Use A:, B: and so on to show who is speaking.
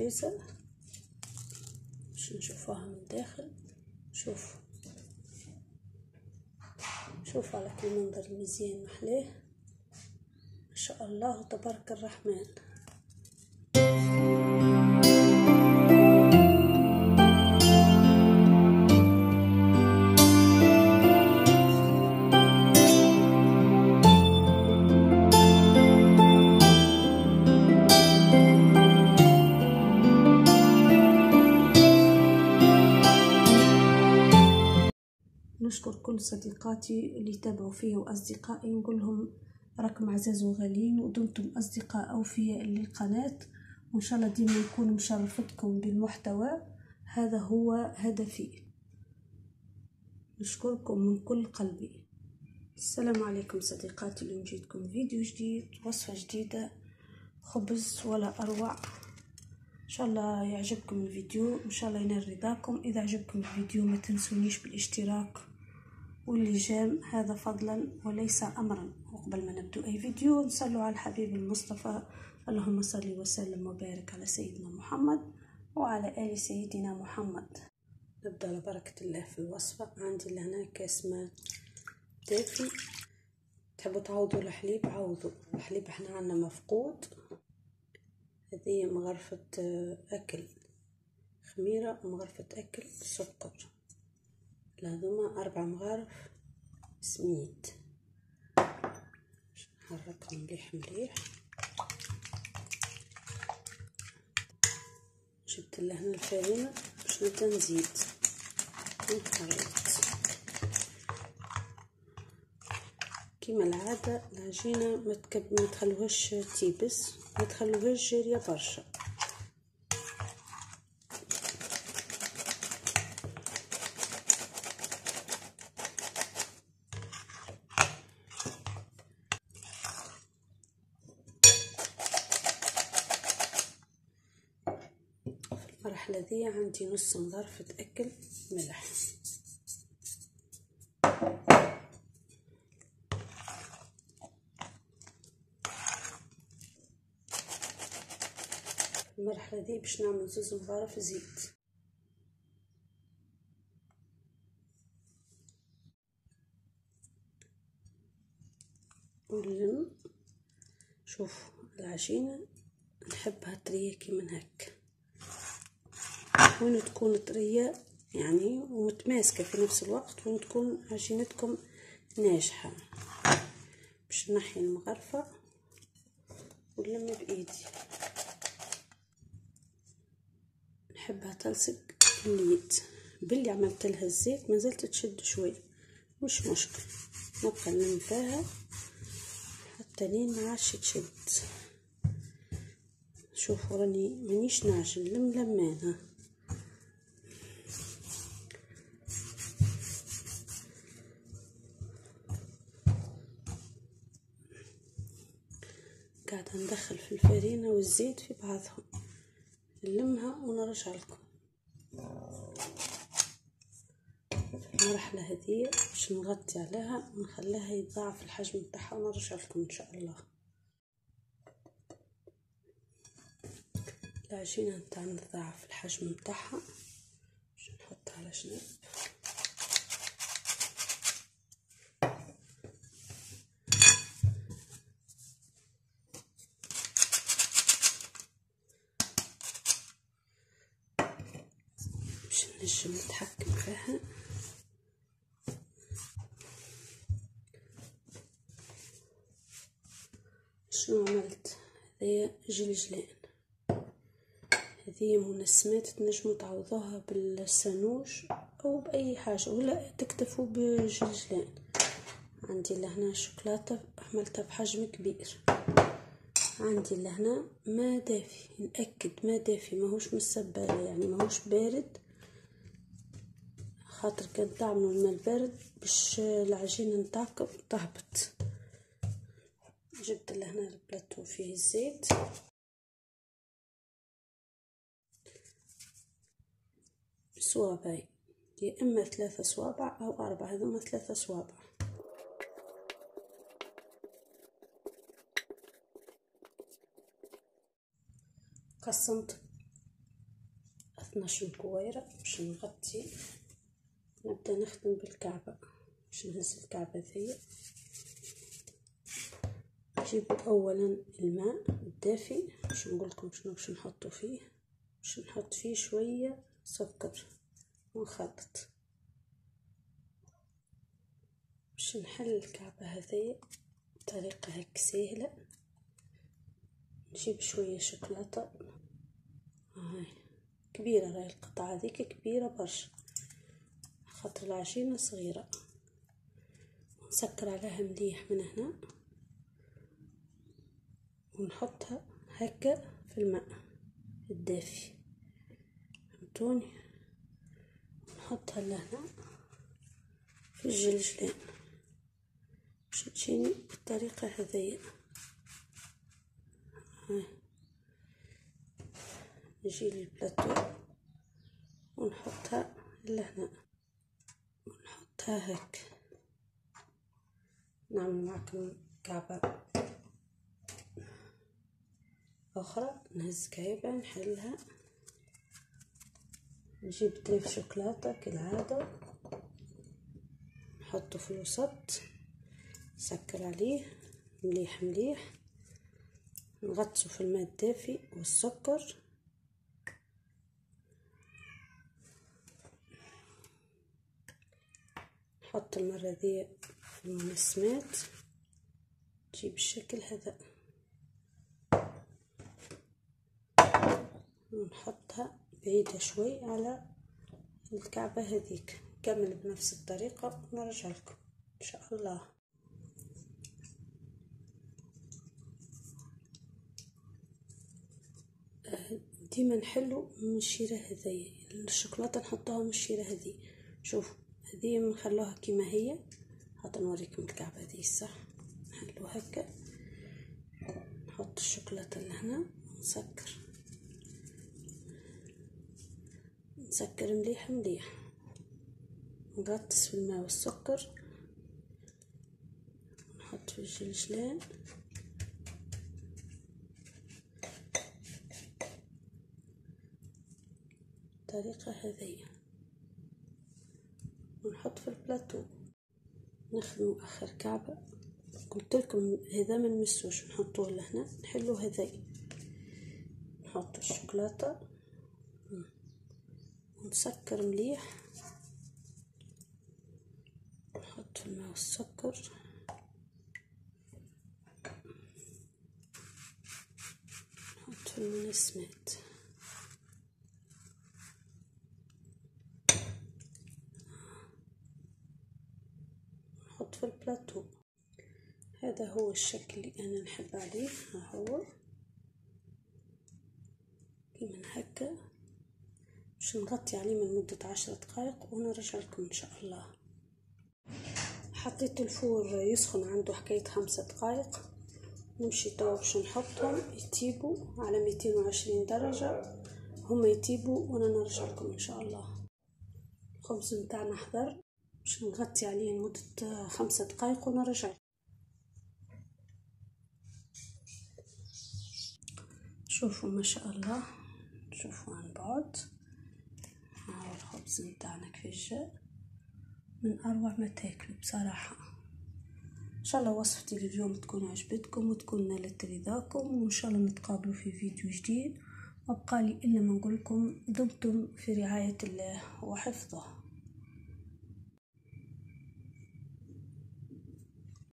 A: الفريزر باش نشوفوها من الداخل. شوف على كل منظر مزيان محلاه ما شاء الله تبارك الرحمن. نشكر كل صديقاتي اللي تابعوا فيه وأصدقائي، نقول لهم راكم عزاز وغاليين ودمتم أصدقاء أوفياء للقناة، وإن شاء الله ديما نكون مشرفتكم بالمحتوى، هذا هو هدفي. نشكركم من كل قلبي. السلام عليكم صديقاتي، اللي نجيتكم فيديو جديد، وصفة جديدة، خبز ولا أروع. إن شاء الله يعجبكم الفيديو، إن شاء الله ينال رضاكم. إذا عجبكم الفيديو ما تنسونيش بالاشتراك واللجام، هذا فضلا وليس أمرا. وقبل ما نبدأ أي فيديو نصلوا على الحبيب المصطفى، اللهم صل وسلم وبارك على سيدنا محمد وعلى آل سيدنا محمد. نبدأ على بركة الله في الوصفة. عندي لهنا كاس ماء دافي، تحبوا تعوضوا الحليب عوضوا الحليب، احنا عندنا مفقود. هذه مغرفة أكل خميرة ومغرفة أكل سكر، هذوما 4 مغارف سميد. نحركهم مليح مليح. جبت لهنا الفرينة باش نبدا نزيد ونخلط كيما العادة. العجينة ما تخلوهاش تيبس، ما تخلوهاش جارية برشا. في المرحلة دي عندي نص مغرفة أكل ملح. المرحلة دي باش نعمل 2 مغارف زيت. ونلم. شوفوا العجينة نحبها طرية كيما هكا، وين تكون طرية يعني ومتماسكة في نفس الوقت، وين تكون عجينتكم ناجحة. باش نحي المغرفة ونلم بإيدي. نحبها تلصق باليد. باللي عملت لها الزيت ما زلت تشد شوي، مش مشكل، نبقى نلم فيها حتى لين ما عادش تشد. شوفوا راني مانيش نعجن، لمانها. قاعدة ندخل في الفرينة والزيت في بعضهم، نلمها ونرجع لكم. المرحلة هذه باش نغطي عليها ونخليها يتضاعف الحجم بتاعها ونرجع لكم ان شاء الله. العجينة نتاعنا تضاعف الحجم بتاعها، باش نحطها على جنب. باش نجم نتحكم فيها. شنو عملت؟ هذه جلجلان، هذه منسمات تنجموا تعوضوها بالسانوج او باي حاجه، ولا تكتفوا بجلجلان. عندي لهنا شوكولاته عملتها بحجم كبير. عندي لهنا ماء دافي، نأكد ماء دافي ماهوش من السبالة، يعني ماهوش بارد، خاطر كان تعملوا الماء البارد باش العجينه نتاعكم تهبط. جبت لهنا البلاتو فيه الزيت، صوابع، يا اما 3 صوابع او 4، هذوما 3 صوابع. قسمت 12 كويرة باش نغطي. نبدأ نخدم بالكعبة باش نهز الكعبة ذي. نجيب اولا الماء الدافي باش نقولكم شنو باش نحطو فيه. باش نحط فيه شوية سكر ونخلط باش نحل الكعبة هذه بطريقة هيك سهلة. نجيب شوية شوكولاتة هاي كبيرة، راهي القطعة هذيك كبيرة برشا خاطر العجينة صغيرة. نسكر عليها مليح من هنا ونحطها هكا في الماء الدافي، فهمتوني؟ نحطها لهنا في الجلجلين باش تجيني بالطريقة هذيا. نجي للبلاطو ونحطها لهنا ونحطها هكا. نعمل معكم كعبة أخرى. نهز كعبة نحلها. نجيب طريف شوكولاتة كالعادة نحطه في الوسط، نسكر عليه مليح مليح، نغطسه في الماء الدافي والسكر. نحط المرة دي في المنسمات تجيب الشكل هذا ونحطها بعيدة شوي على الكعبة هذيك. نكمل بنفس الطريقة ونرجع لكم ان شاء الله. ديما نحلو من الشيرة هذيا الشوكولاتة نحطوها من الشيرة هذي. شوفوا هذه نخلوها كيما هي حتى نوريكم الكعبة هذه صح. نحلو هكا نحط الشوكولاتة لهنا ونسكر مليح مليح، نغطس في الماء والسكر، نحط في الجلجلان بالطريقة هذيا ونحط في البلاطو. نخدمو اخر كعبة قلت لكم هذا ما نمسوش نحطوه لهنا. نحلو هذي نحط الشوكولاتة ونسكر مليح، نحط في الماء والسكر، نحط في المنسمات، نحط في البلاطو. هذا هو الشكل اللي انا نحب عليه. ها هو كيما هكا باش نغطي عليه من مدة 10 دقائق ونرجع لكم ان شاء الله. حطيت الفور يسخن عنده حكاية 5 دقائق. نمشي توا باش نحطهم يطيبوا على 220 درجة. هما يطيبوا وانا نرجع لكم ان شاء الله. الخبز متاعنا حضر باش نغطي عليه لمدة 5 دقائق ونرجع. شوفوا ما شاء الله، شوفوا عن بعد. ها الخبز متاعنا كيفاش جا، من اروع ما تاكلوا بصراحه. ان شاء الله وصفتي اليوم تكون عجبتكم وتكون نالت رضاكم، وان شاء الله نتقابلوا في فيديو جديد. وابقى لي الا ما نقول لكم دمتم في رعايه الله وحفظه.